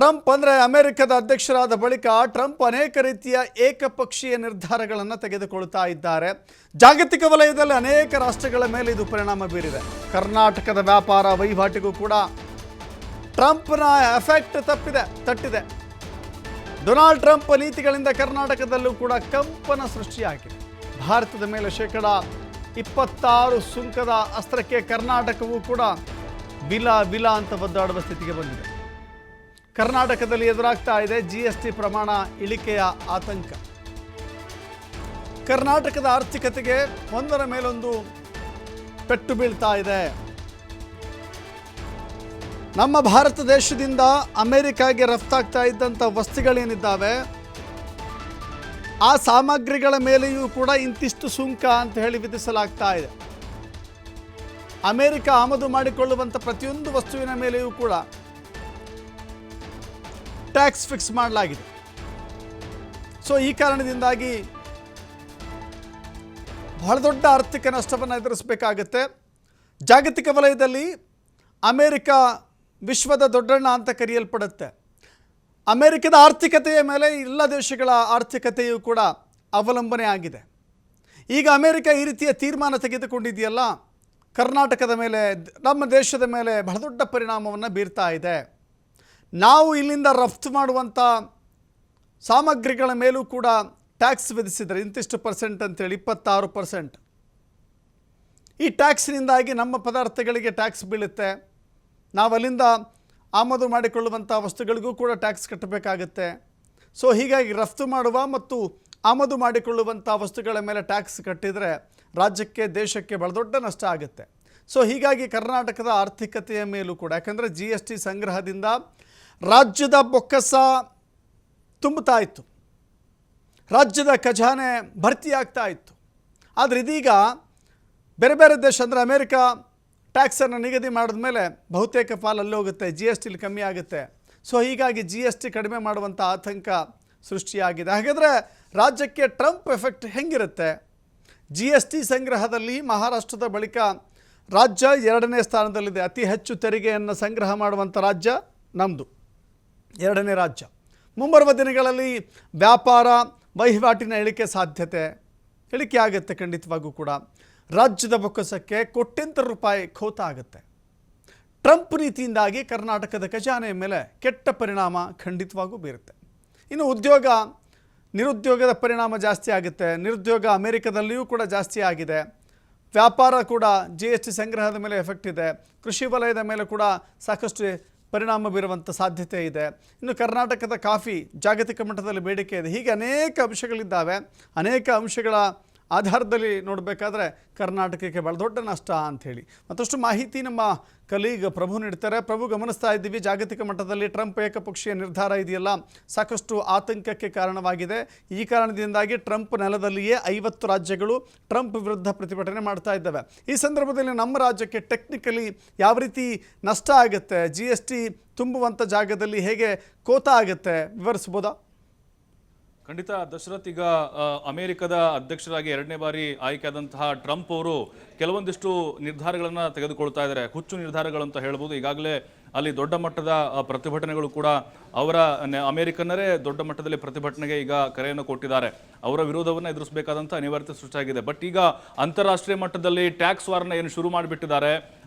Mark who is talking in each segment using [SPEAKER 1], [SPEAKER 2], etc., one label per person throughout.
[SPEAKER 1] Trump ಅಂದರೆ ಅಮೆರಿಕದ ಅಧ್ಯಕ್ಷರಾದ ಬಳಿಕ ಟ್ರಂಪ್ ಅನೇಕ ರೀತಿಯ ಏಕಪಕ್ಷೀಯ ನಿರ್ಧಾರಗಳನ್ನು ತೆಗೆದುಕೊಳ್ತಾ ಇದ್ದಾರೆ. ಜಾಗತಿಕ ವಲಯದಲ್ಲಿ ಅನೇಕ ರಾಷ್ಟ್ರಗಳ ಮೇಲೆ ಇದು ಪರಿಣಾಮ ಬೀರಿದೆ. ಕರ್ನಾಟಕದ ವ್ಯಾಪಾರ ವಹಿವಾಟಿಗೂ ಕೂಡ ಟ್ರಂಪ್ನ ಎಫೆಕ್ಟ್ ತಟ್ಟಿದೆ. ಡೊನಾಲ್ಡ್ ಟ್ರಂಪ್ ನೀತಿಗಳಿಂದ ಕರ್ನಾಟಕದಲ್ಲೂ ಕೂಡ ಕಂಪನ ಸೃಷ್ಟಿಯಾಗಿದೆ. ಭಾರತದ ಮೇಲೆ ಶೇಕಡ 26 ಸುಂಕದ ಅಸ್ತ್ರಕ್ಕೆ ಕರ್ನಾಟಕವೂ ಕೂಡ ವಿಲ ಅಂತ ಒದ್ದಾಡುವ ಸ್ಥಿತಿಗೆ ಬಂದಿದೆ. ಕರ್ನಾಟಕದಲ್ಲಿ ಎದುರಾಗ್ತಾ ಇದೆ GST ಪ್ರಮಾಣ ಇಳಿಕೆಯ ಆತಂಕ. ಕರ್ನಾಟಕದ ಆರ್ಥಿಕತೆಗೆ ಒಂದರ ಮೇಲೊಂದು ಪೆಟ್ಟು ಬೀಳ್ತಾ ಇದೆ. ನಮ್ಮ ಭಾರತ ದೇಶದಿಂದ ಅಮೆರಿಕಾಗೆ ರಫ್ತಾಗ್ತಾ ಇದ್ದಂಥ ವಸ್ತುಗಳೇನಿದ್ದಾವೆ ಆ ಸಾಮಗ್ರಿಗಳ ಮೇಲೆಯೂ ಕೂಡ ಇಂತಿಷ್ಟು ಸುಂಕ ಅಂತ ಹೇಳಿ ವಿಧಿಸಲಾಗ್ತಾ ಇದೆ. ಅಮೆರಿಕ ಆಮದು ಮಾಡಿಕೊಳ್ಳುವಂಥ ಪ್ರತಿಯೊಂದು ವಸ್ತುವಿನ ಮೇಲೆಯೂ ಕೂಡ ಟ್ಯಾಕ್ಸ್ ಫಿಕ್ಸ್ ಮಾಡಲಾಗಿದೆ. ಸೊ ಈ ಕಾರಣದಿಂದಾಗಿ ಬಹಳ ದೊಡ್ಡ ಆರ್ಥಿಕ ನಷ್ಟವನ್ನು ಎದುರಿಸಬೇಕಾಗತ್ತೆ. ಜಾಗತಿಕ ವಲಯದಲ್ಲಿ ಅಮೆರಿಕ ವಿಶ್ವದ ದೊಡ್ಡಣ್ಣ ಅಂತ ಕರೆಯಲ್ಪಡುತ್ತೆ. ಅಮೆರಿಕದ ಆರ್ಥಿಕತೆಯ ಮೇಲೆ ಎಲ್ಲ ದೇಶಗಳ ಆರ್ಥಿಕತೆಯೂ ಕೂಡ ಅವಲಂಬನೆ ಆಗಿದೆ. ಈಗ ಅಮೆರಿಕ ಈ ರೀತಿಯ ತೀರ್ಮಾನ ತೆಗೆದುಕೊಂಡಿದೆಯಲ್ಲ, ಕರ್ನಾಟಕದ ಮೇಲೆ, ನಮ್ಮ ದೇಶದ ಮೇಲೆ ಬಹಳ ದೊಡ್ಡ ಪರಿಣಾಮವನ್ನು ಬೀರ್ತಾ ಇದೆ. ನಾವು ಇಲ್ಲಿಂದ ರಫ್ತು ಮಾಡುವಂಥ ಸಾಮಗ್ರಿಗಳ ಮೇಲೂ ಕೂಡ ಟ್ಯಾಕ್ಸ್ ವಿಧಿಸಿದರೆ ಇಂತಿಷ್ಟು ಪರ್ಸೆಂಟ್ ಅಂತೇಳಿ 26%. ಈ ಟ್ಯಾಕ್ಸ್ನಿಂದಾಗಿ ನಮ್ಮ ಪದಾರ್ಥಗಳಿಗೆ ಟ್ಯಾಕ್ಸ್ ಬೀಳುತ್ತೆ. ನಾವು ಅಲ್ಲಿಂದ ಆಮದು ಮಾಡಿಕೊಳ್ಳುವಂಥ ವಸ್ತುಗಳಿಗೂ ಕೂಡ ಟ್ಯಾಕ್ಸ್ ಕಟ್ಟಬೇಕಾಗತ್ತೆ. ಸೊ ಹೀಗಾಗಿ ರಫ್ತು ಮಾಡುವ ಮತ್ತು ಆಮದು ಮಾಡಿಕೊಳ್ಳುವಂಥ ವಸ್ತುಗಳ ಮೇಲೆ ಟ್ಯಾಕ್ಸ್ ಕಟ್ಟಿದರೆ ರಾಜ್ಯಕ್ಕೆ, ದೇಶಕ್ಕೆ ಬಹಳ ದೊಡ್ಡ ನಷ್ಟ ಆಗುತ್ತೆ. ಸೊ ಹೀಗಾಗಿ ಕರ್ನಾಟಕದ ಆರ್ಥಿಕತೆಯ ಮೇಲೂ ಕೂಡ, ಯಾಕಂದರೆ GST ಸಂಗ್ರಹದಿಂದ ರಾಜ್ಯದ ಬೊಕ್ಕಸ ತುಂಬುತ್ತಾ ಇತ್ತು, ರಾಜ್ಯದ ಖಜಾನೆ ಭರ್ತಿಯಾಗ್ತಾ ಇತ್ತು. ಆದರೆ ಇದೀಗ ಬೇರೆ ಬೇರೆ ದೇಶ ಅಂದರೆ ಅಮೇರಿಕ ಟ್ಯಾಕ್ಸನ್ನು ನಿಗದಿ ಮಾಡಿದ ಮೇಲೆ ಬಹುತೇಕ ಪಾಲು ಅಲ್ಲಿ ಹೋಗುತ್ತೆ, GSTಲಿ ಕಮ್ಮಿ ಆಗುತ್ತೆ. ಸೊ ಹೀಗಾಗಿ GST ಕಡಿಮೆ ಮಾಡುವಂಥ ಆತಂಕ ಸೃಷ್ಟಿಯಾಗಿದೆ. ಹಾಗಾದರೆ ರಾಜ್ಯಕ್ಕೆ ಟ್ರಂಪ್ ಎಫೆಕ್ಟ್ ಹೆಂಗಿರುತ್ತೆ? GST ಸಂಗ್ರಹದಲ್ಲಿ ಮಹಾರಾಷ್ಟ್ರದ ಬಳಿಕ ರಾಜ್ಯ 2ನೇ ಸ್ಥಾನದಲ್ಲಿದೆ. ಅತಿ ಹೆಚ್ಚು ತೆರಿಗೆಯನ್ನು ಸಂಗ್ರಹ ಮಾಡುವಂಥ ರಾಜ್ಯ ನಮ್ಮದು, 2ನೇ ರಾಜ್ಯ. ಮುಂಬರುವ ದಿನಗಳಲ್ಲಿ ವ್ಯಾಪಾರ ವಹಿವಾಟಿನ ಇಳಿಕೆ ಆಗುತ್ತೆ. ಖಂಡಿತವಾಗೂ ಕೂಡ ರಾಜ್ಯದ ಬೊಕ್ಕಸಕ್ಕೆ ಕೋಟ್ಯಂತರ ರೂಪಾಯಿ ಖೋತ ಆಗುತ್ತೆ. ಟ್ರಂಪ್ ನೀತಿಯಿಂದಾಗಿ ಕರ್ನಾಟಕದ ಖಜಾನೆಯ ಮೇಲೆ ಕೆಟ್ಟ ಪರಿಣಾಮ ಖಂಡಿತವಾಗೂ ಬೀರುತ್ತೆ. ಇನ್ನು ನಿರುದ್ಯೋಗದ ಪರಿಣಾಮ ಜಾಸ್ತಿ ಆಗುತ್ತೆ. ನಿರುದ್ಯೋಗ ಅಮೆರಿಕದಲ್ಲಿಯೂ ಕೂಡ ಜಾಸ್ತಿ ಆಗಿದೆ. ವ್ಯಾಪಾರ ಕೂಡ GST ಸಂಗ್ರಹದ ಮೇಲೆ ಎಫೆಕ್ಟ್ ಇದೆ. ಕೃಷಿ ವಲಯದ ಮೇಲೆ ಕೂಡ ಸಾಕಷ್ಟು ಪರಿಣಾಮ ಬೀರುವಂಥ ಸಾಧ್ಯತೆ ಇದೆ. ಇನ್ನು ಕರ್ನಾಟಕದ ಕಾಫಿ ಜಾಗತಿಕ ಮಟ್ಟದಲ್ಲಿ ಬೇಡಿಕೆ ಇದೆ. ಹೀಗೆ ಅನೇಕ ಅಂಶಗಳಿದ್ದಾವೆ. ಅನೇಕ ಅಂಶಗಳ ಆಧಾರದಲ್ಲಿ ನೋಡಬೇಕಾದ್ರೆ ಕರ್ನಾಟಕಕ್ಕೆ ಬಹಳ ದೊಡ್ಡ ನಷ್ಟ ಅಂಥೇಳಿ ಮತ್ತಷ್ಟು ಮಾಹಿತಿ ನಮ್ಮ ಕಲೀಗ್ ಪ್ರಭು ನೀಡ್ತಾರೆ. ಪ್ರಭು, ಗಮನಿಸ್ತಾ ಇದ್ದೀವಿ ಜಾಗತಿಕ ಮಟ್ಟದಲ್ಲಿ ಟ್ರಂಪ್ ಏಕಪಕ್ಷೀಯ ನಿರ್ಧಾರ ಇದೆಯಲ್ಲ, ಸಾಕಷ್ಟು ಆತಂಕಕ್ಕೆ ಕಾರಣವಾಗಿದೆ. ಈ ಕಾರಣದಿಂದಾಗಿ ಟ್ರಂಪ್ ನೆಲದಲ್ಲಿಯೇ 50 ರಾಜ್ಯಗಳು ಟ್ರಂಪ್ ವಿರುದ್ಧ ಪ್ರತಿಭಟನೆ ಮಾಡ್ತಾ ಇದ್ದಾವೆ. ಈ ಸಂದರ್ಭದಲ್ಲಿ ನಮ್ಮ ರಾಜ್ಯಕ್ಕೆ ಟೆಕ್ನಿಕಲಿ ಯಾವ ರೀತಿ ನಷ್ಟ ಆಗುತ್ತೆ, GST ತುಂಬುವಂಥ ಜಾಗದಲ್ಲಿ ಹೇಗೆ ಕೋತ ಆಗುತ್ತೆ, ವಿವರಿಸ್ಬೋದಾ?
[SPEAKER 2] ಖಂಡಿತ ದಶರಥ್, ಈಗ ಅಮೆರಿಕದ ಅಧ್ಯಕ್ಷರಾಗಿ 2ನೇ ಬಾರಿ ಆಯ್ಕೆಯಾದಂತಹ ಟ್ರಂಪ್ ಅವರು ಕೆಲವೊಂದಿಷ್ಟು ನಿರ್ಧಾರಗಳನ್ನು ತೆಗೆದುಕೊಳ್ತಾ ಇದ್ದಾರೆ. ಹುಚ್ಚು ನಿರ್ಧಾರಗಳಂತ ಹೇಳ್ಬೋದು. ಈಗಾಗಲೇ ಅಲ್ಲಿ ದೊಡ್ಡ ಮಟ್ಟದ ಪ್ರತಿಭಟನೆಗಳು ಕೂಡ, ಅವರ ಅಮೆರಿಕನ್ನರೇ ದೊಡ್ಡ ಮಟ್ಟದಲ್ಲಿ ಪ್ರತಿಭಟನೆಗೆ ಈಗ ಕರೆಯನ್ನು ಕೊಟ್ಟಿದ್ದಾರೆ. ಅವರ ವಿರೋಧವನ್ನು ಎದುರಿಸಬೇಕಾದಂಥ ಅನಿವಾರ್ಯತೆ ಸೃಷ್ಟಿಯಾಗಿದೆ. ಬಟ್ ಈಗ ಅಂತಾರಾಷ್ಟ್ರೀಯ ಮಟ್ಟದಲ್ಲಿ ಟ್ಯಾಕ್ಸ್ ವಾರ್ನ ಏನು ಶುರು ಮಾಡಿಬಿಟ್ಟಿದ್ದಾರೆ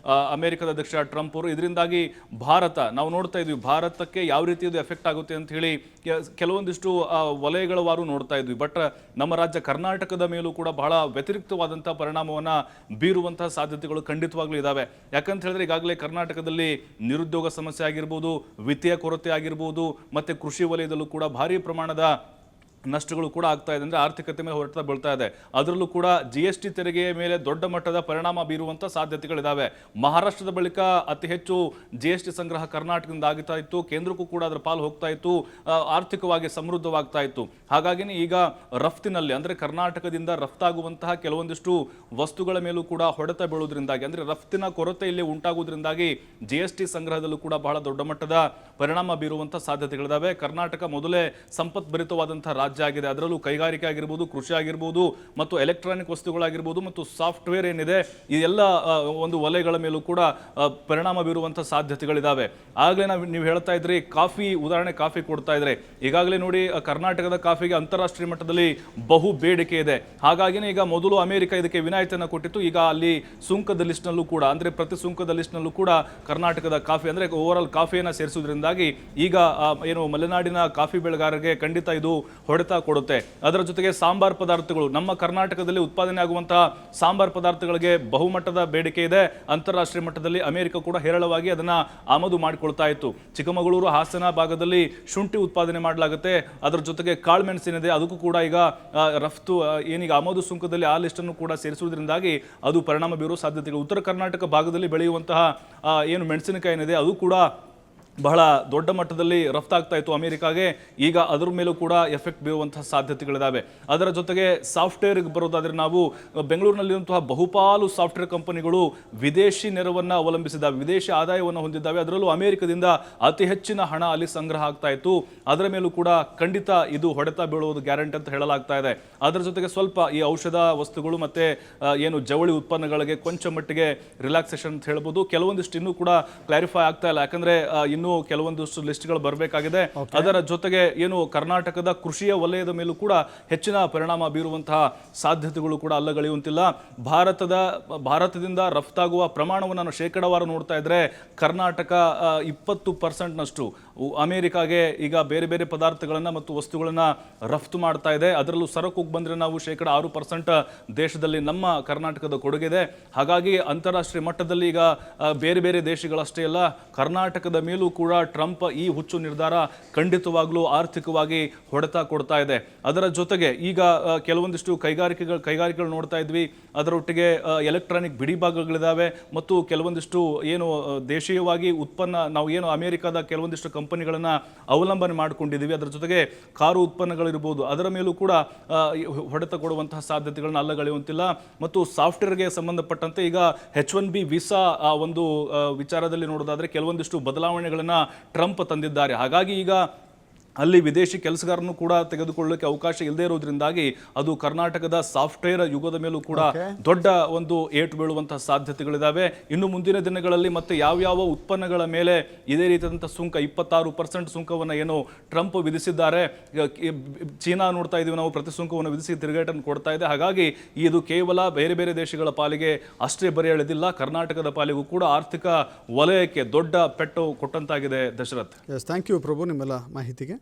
[SPEAKER 2] ಅಮೆರಿಕದ ಅಧ್ಯಕ್ಷ ಟ್ರಂಪ್ ಅವರು. ಇದರಿಂದಾಗಿ ನಾವು ನೋಡ್ತಾ ಇದ್ವಿ ಭಾರತಕ್ಕೆ ಯಾವ ರೀತಿ ಇದು ಎಫೆಕ್ಟ್ ಆಗುತ್ತೆ ಅಂತ ಹೇಳಿ ಕೆಲವೊಂದಿಷ್ಟು ವಲಯಗಳ ವಾರು ನೋಡ್ತಾ ಇದ್ವಿ. ಬಟ್ ನಮ್ಮ ರಾಜ್ಯ ಕರ್ನಾಟಕದ ಮೇಲೂ ಕೂಡ ಬಹಳ ವ್ಯತಿರಿಕ್ತವಾದಂಥ ಪರಿಣಾಮವನ್ನು ಬೀರುವಂತಹ ಸಾಧ್ಯತೆಗಳು ಖಂಡಿತವಾಗ್ಲೂ ಇದಾವೆ. ಯಾಕಂತ ಹೇಳಿದ್ರೆ ಈಗಾಗಲೇ ಕರ್ನಾಟಕದಲ್ಲಿ ನಿರುದ್ಯೋಗ ಸಮಸ್ಯೆ ಆಗಿರ್ಬೋದು, ವಿತ್ತೀಯ ಕೊರತೆ ಆಗಿರ್ಬೋದು, ಮತ್ತೆ ಕೃಷಿ ವಲಯದಲ್ಲೂ ಕೂಡ ಭಾರಿ ಪ್ರಮಾಣದ ನಷ್ಟಗಳು ಕೂಡ ಆಗ್ತಾ ಇದೆ. ಅಂದರೆ ಆರ್ಥಿಕತೆ ಮೇಲೆ ಹೊರಟ ಬೀಳ್ತಾ ಇದೆ. ಅದರಲ್ಲೂ ಕೂಡ GST ತೆರಿಗೆಯ ಮೇಲೆ ದೊಡ್ಡ ಮಟ್ಟದ ಪರಿಣಾಮ ಬೀರುವಂಥ ಸಾಧ್ಯತೆಗಳಿದ್ದಾವೆ. ಮಹಾರಾಷ್ಟ್ರದ ಬಳಿಕ ಅತಿ ಹೆಚ್ಚು GST ಸಂಗ್ರಹ ಕರ್ನಾಟಕದಿಂದ ಆಗ್ತಾ ಇತ್ತು. ಕೇಂದ್ರಕ್ಕೂ ಕೂಡ ಅದರ ಪಾಲು ಹೋಗ್ತಾ ಇತ್ತು. ಆರ್ಥಿಕವಾಗಿ ಸಮೃದ್ಧವಾಗ್ತಾ ಇತ್ತು. ಹಾಗಾಗಿನೇ ಈಗ ರಫ್ತಿನಲ್ಲಿ ಅಂದರೆ ಕರ್ನಾಟಕದಿಂದ ರಫ್ತಾಗುವಂತಹ ಕೆಲವೊಂದಿಷ್ಟು ವಸ್ತುಗಳ ಮೇಲೂ ಕೂಡ ಹೊಡೆತ ಬೀಳುವುದರಿಂದಾಗಿ, ಅಂದರೆ ರಫ್ತಿನ ಕೊರತೆ ಇಲ್ಲಿ ಉಂಟಾಗುವುದರಿಂದಾಗಿ GST ಸಂಗ್ರಹದಲ್ಲೂ ಕೂಡ ಬಹಳ ದೊಡ್ಡ ಮಟ್ಟದ ಪರಿಣಾಮ ಬೀರುವಂಥ ಸಾಧ್ಯತೆಗಳಿದ್ದಾವೆ. ಕರ್ನಾಟಕ ಮೊದಲೇ ಸಂಪತ್ಭರಿತವಾದಂತಹ ರಾಜ್ಯ ರಾಜ್ಯ ಆಗಿದೆ. ಅದರಲ್ಲೂ ಕೈಗಾರಿಕೆ ಆಗಿರ್ಬೋದು, ಕೃಷಿ ಆಗಿರ್ಬೋದು, ಮತ್ತು ಎಲೆಕ್ಟ್ರಾನಿಕ್ ವಸ್ತುಗಳಾಗಿರ್ಬೋದು, ಮತ್ತು ಸಾಫ್ಟ್ವೇರ್ ಏನಿದೆ, ಈ ಎಲ್ಲ ಒಂದು ವಲಯಗಳ ಮೇಲೂ ಕೂಡ ಪರಿಣಾಮ ಬೀರುವಂಥ ಸಾಧ್ಯತೆಗಳಿದ್ದಾವೆ. ಆಗಲೇ ನೀವು ಹೇಳ್ತಾ ಇದ್ರಿ ಕಾಫಿ, ಉದಾಹರಣೆ ಕಾಫಿ ಕೊಡ್ತಾ ಇದ್ರೆ, ಈಗಾಗಲೇ ನೋಡಿ ಕರ್ನಾಟಕದ ಕಾಫಿಗೆ ಅಂತಾರಾಷ್ಟ್ರೀಯ ಮಟ್ಟದಲ್ಲಿ ಬಹು ಬೇಡಿಕೆ ಇದೆ. ಹಾಗಾಗಿನೇ ಈಗ ಮೊದಲು ಅಮೆರಿಕ ಇದಕ್ಕೆ ವಿನಾಯಿತಿಯನ್ನು ಕೊಟ್ಟಿತ್ತು. ಈಗ ಅಲ್ಲಿ ಸುಂಕದ ಲಿಸ್ಟ್ನಲ್ಲೂ ಕೂಡ, ಅಂದರೆ ಪ್ರತಿ ಸುಂಕದ ಲಿಸ್ಟ್ನಲ್ಲೂ ಕೂಡ ಕರ್ನಾಟಕದ ಕಾಫಿ, ಅಂದರೆ ಓವರಾಲ್ ಕಾಫಿಯನ್ನು ಸೇರಿಸುವುದರಿಂದಾಗಿ ಈಗ ಏನು ಮಲೆನಾಡಿನ ಕಾಫಿ ಬೆಳೆಗಾರರಿಗೆ ಖಂಡಿತ ಇದು ಹೊಡೆತ ಕೊಡುತ್ತೆ. ಅದರ ಜೊತೆಗೆ ಸಾಂಬಾರ್ ಪದಾರ್ಥಗಳು, ನಮ್ಮ ಕರ್ನಾಟಕದಲ್ಲಿ ಉತ್ಪಾದನೆ ಆಗುವಂತಹ ಸಾಂಬಾರ್ ಪದಾರ್ಥಗಳಿಗೆ ಬಹುಮಟ್ಟದ ಬೇಡಿಕೆ ಇದೆ. ಅಂತಾರಾಷ್ಟ್ರೀಯ ಮಟ್ಟದಲ್ಲಿ ಅಮೆರಿಕ ಕೂಡ ಹೇರಳವಾಗಿ ಅದನ್ನ ಆಮದು ಮಾಡಿಕೊಳ್ತಾ ಇತ್ತು. ಚಿಕ್ಕಮಗಳೂರು, ಹಾಸನ ಭಾಗದಲ್ಲಿ ಶುಂಠಿ ಉತ್ಪಾದನೆ ಮಾಡಲಾಗುತ್ತೆ. ಅದರ ಜೊತೆಗೆ ಕಾಳುಮೆಣಸಿನಿದೆ, ಅದಕ್ಕೂ ಕೂಡ ಈಗ ರಫ್ತು ಏನೀಗ ಆಮದು ಸುಂಕದಲ್ಲಿ ಆ ಲಿಸ್ಟ್ ಅನ್ನು ಕೂಡ ಸೇರಿಸುವುದರಿಂದಾಗಿ ಅದು ಪರಿಣಾಮ ಬೀರುವ ಸಾಧ್ಯತೆಗಳು. ಉತ್ತರ ಕರ್ನಾಟಕ ಭಾಗದಲ್ಲಿ ಬೆಳೆಯುವಂತಹ ಏನು ಮೆಣಸಿನಕಾಯಿ ಏನಿದೆ ಅದು ಕೂಡ ಬಹಳ ದೊಡ್ಡ ಮಟ್ಟದಲ್ಲಿ ರಫ್ತಾಗ್ತಾ ಇತ್ತು ಅಮೆರಿಕಾಗೆ. ಈಗ ಅದರ ಮೇಲೂ ಕೂಡ ಎಫೆಕ್ಟ್ ಬೀರುವಂತಹ ಸಾಧ್ಯತೆಗಳಿದ್ದಾವೆ. ಅದರ ಜೊತೆಗೆ ಸಾಫ್ಟ್ವೇರ್ಗೆ ಬರೋದಾದರೆ, ನಾವು ಬೆಂಗಳೂರಿನಲ್ಲಿರುವಂತಹ ಬಹುಪಾಲು ಸಾಫ್ಟ್ವೇರ್ ಕಂಪನಿಗಳು ವಿದೇಶಿ ನೆರವನ್ನು ಅವಲಂಬಿಸಿದ್ದಾವೆ, ವಿದೇಶಿ ಆದಾಯವನ್ನು ಹೊಂದಿದ್ದಾವೆ. ಅದರಲ್ಲೂ ಅಮೆರಿಕದಿಂದ ಅತಿ ಹೆಚ್ಚಿನ ಹಣ ಅಲ್ಲಿ ಸಂಗ್ರಹ ಆಗ್ತಾ ಇತ್ತು. ಅದರ ಮೇಲೂ ಕೂಡ ಖಂಡಿತ ಇದು ಹೊಡೆತ ಬೀಳುವುದು ಗ್ಯಾರಂಟಿ ಅಂತ ಹೇಳಲಾಗ್ತಾ ಇದೆ. ಅದರ ಜೊತೆಗೆ ಸ್ವಲ್ಪ ಈ ಔಷಧ ವಸ್ತುಗಳು ಮತ್ತೆ ಏನು ಜವಳಿ ಉತ್ಪನ್ನಗಳಿಗೆ ಕೊಂಚ ಮಟ್ಟಿಗೆ ರಿಲ್ಯಾಕ್ಸೇಷನ್ ಅಂತ ಹೇಳ್ಬೋದು. ಕೆಲವೊಂದಿಷ್ಟು ಇನ್ನೂ ಕೂಡ ಕ್ಲಾರಿಫೈ ಆಗ್ತಾ ಇಲ್ಲ, ಯಾಕಂದ್ರೆ ಇನ್ನೂ ಕೆಲವೊಂದಷ್ಟು ಲಿಸ್ಟ್ಗಳು ಬರಬೇಕಾಗಿದೆ. ಅದರ ಜೊತೆಗೆ ಏನು ಕರ್ನಾಟಕದ ಕೃಷಿಯ ವಲಯದ ಮೇಲೂ ಕೂಡ ಹೆಚ್ಚಿನ ಪರಿಣಾಮ ಬೀರುವಂತಹ ಸಾಧ್ಯತೆಗಳು ಕೂಡ ಅಲ್ಲಗಳೆಯುವಂತಿಲ್ಲ. ಭಾರತದಿಂದ ರಫ್ತಾಗುವ ಪ್ರಮಾಣವನ್ನು ನಾನು ಶೇಕಡಾವಾರು ನೋಡ್ತಾ ಇದ್ರೆ, ಕರ್ನಾಟಕ 20% ಅಮೆರಿಕಾಗೆ ಈಗ ಬೇರೆ ಬೇರೆ ಪದಾರ್ಥಗಳನ್ನು ಮತ್ತು ವಸ್ತುಗಳನ್ನು ರಫ್ತು ಮಾಡ್ತಾ ಇದೆ. ಅದರಲ್ಲೂ ಸರಕು ಬಂದರೆ ನಾವು 6% ದೇಶದಲ್ಲಿ ನಮ್ಮ ಕರ್ನಾಟಕದ ಕೊಡುಗೆ. ಹಾಗಾಗಿ ಅಂತಾರಾಷ್ಟ್ರೀಯ ಮಟ್ಟದಲ್ಲಿ ಈಗ ಬೇರೆ ಬೇರೆ ದೇಶಗಳಷ್ಟೇ ಅಲ್ಲ, ಕರ್ನಾಟಕದ ಮೇಲೂ ಕೂಡ ಟ್ರಂಪ್ ಈ ಹುಚ್ಚು ನಿರ್ಧಾರ ಖಂಡಿತವಾಗ್ಲೂ ಆರ್ಥಿಕವಾಗಿ ಹೊಡೆತ ಕೊಡ್ತಾ ಇದೆ. ಅದರ ಜೊತೆಗೆ ಈಗ ಕೆಲವೊಂದಿಷ್ಟು ಕೈಗಾರಿಕೆಗಳು ನೋಡ್ತಾ ಇದ್ವಿ. ಅದರೊಟ್ಟಿಗೆ ಎಲೆಕ್ಟ್ರಾನಿಕ್ ಬಿಡಿಭಾಗಗಳಿದ್ದಾವೆ ಮತ್ತು ಕೆಲವೊಂದಿಷ್ಟು ಏನು ದೇಶೀಯವಾಗಿ ಉತ್ಪನ್ನ, ನಾವು ಏನು ಅಮೆರಿಕದ ಕೆಲವೊಂದಿಷ್ಟು ಕಂಪನಿಗಳನ್ನು ಅವಲಂಬನೆ ಮಾಡಿಕೊಂಡಿದ್ದೀವಿ. ಅದರ ಜೊತೆಗೆ ಕಾರು ಉತ್ಪನ್ನಗಳಿರ್ಬೋದು, ಅದರ ಮೇಲೂ ಕೂಡ ಹೊಡೆತ ಕೊಡುವಂತಹ ಸಾಧ್ಯತೆಗಳನ್ನ ಅಲ್ಲಗಳೆಯುವಂತಿಲ್ಲ. ಮತ್ತು ಸಾಫ್ಟ್ವೇರ್ಗೆ ಸಂಬಂಧಪಟ್ಟಂತೆ ಈಗ H1B ವೀಸಾ ಒಂದು ವಿಚಾರದಲ್ಲಿ ನೋಡೋದಾದ್ರೆ ಕೆಲವೊಂದಿಷ್ಟು ಬದಲಾವಣೆಗಳನ್ನು ಟ್ರಂಪ್ ತಂದಿದ್ದಾರೆ. ಹಾಗಾಗಿ ಈಗ ಅಲ್ಲಿ ವಿದೇಶಿ ಕೆಲಸಗಾರನ್ನು ಕೂಡ ತೆಗೆದುಕೊಳ್ಳಲಿಕ್ಕೆ ಅವಕಾಶ ಇಲ್ಲದೆ ಇರೋದ್ರಿಂದಾಗಿ ಅದು ಕರ್ನಾಟಕದ ಸಾಫ್ಟ್ವೇರ್ ಯುಗದ ಮೇಲೂ ಕೂಡ ದೊಡ್ಡ ಒಂದು ಏಟು ಬೀಳುವಂತಹ ಸಾಧ್ಯತೆಗಳಿದ್ದಾವೆ. ಇನ್ನು ಮುಂದಿನ ದಿನಗಳಲ್ಲಿ ಮತ್ತೆ ಯಾವ್ಯಾವ ಉತ್ಪನ್ನಗಳ ಮೇಲೆ ಇದೇ ರೀತಿಯಾದಂಥ ಸುಂಕ 26% ಸುಂಕವನ್ನು ಏನು ಟ್ರಂಪ್ ವಿಧಿಸಿದ್ದಾರೆ. ಚೀನಾ ನೋಡ್ತಾ ಇದೀವಿ ನಾವು, ಪ್ರತಿ ಸುಂಕವನ್ನು ವಿಧಿಸಿ ತಿರುಗೇಟನ್ನು ಕೊಡ್ತಾ ಇದೆ. ಹಾಗಾಗಿ ಇದು ಕೇವಲ ಬೇರೆ ಬೇರೆ ದೇಶಗಳ ಪಾಲಿಗೆ ಅಷ್ಟೇ ಬರೆ ಎಳೆದಿಲ್ಲ, ಕರ್ನಾಟಕದ ಪಾಲಿಗೂ ಕೂಡ ಆರ್ಥಿಕ ವಲಯಕ್ಕೆ ದೊಡ್ಡ ಪೆಟ್ಟು ಕೊಟ್ಟಂತಾಗಿದೆ. ದಶರಥ್,
[SPEAKER 1] ಥ್ಯಾಂಕ್ ಯು ಪ್ರಭು ನಿಮ್ಮೆಲ್ಲ ಮಾಹಿತಿಗೆ.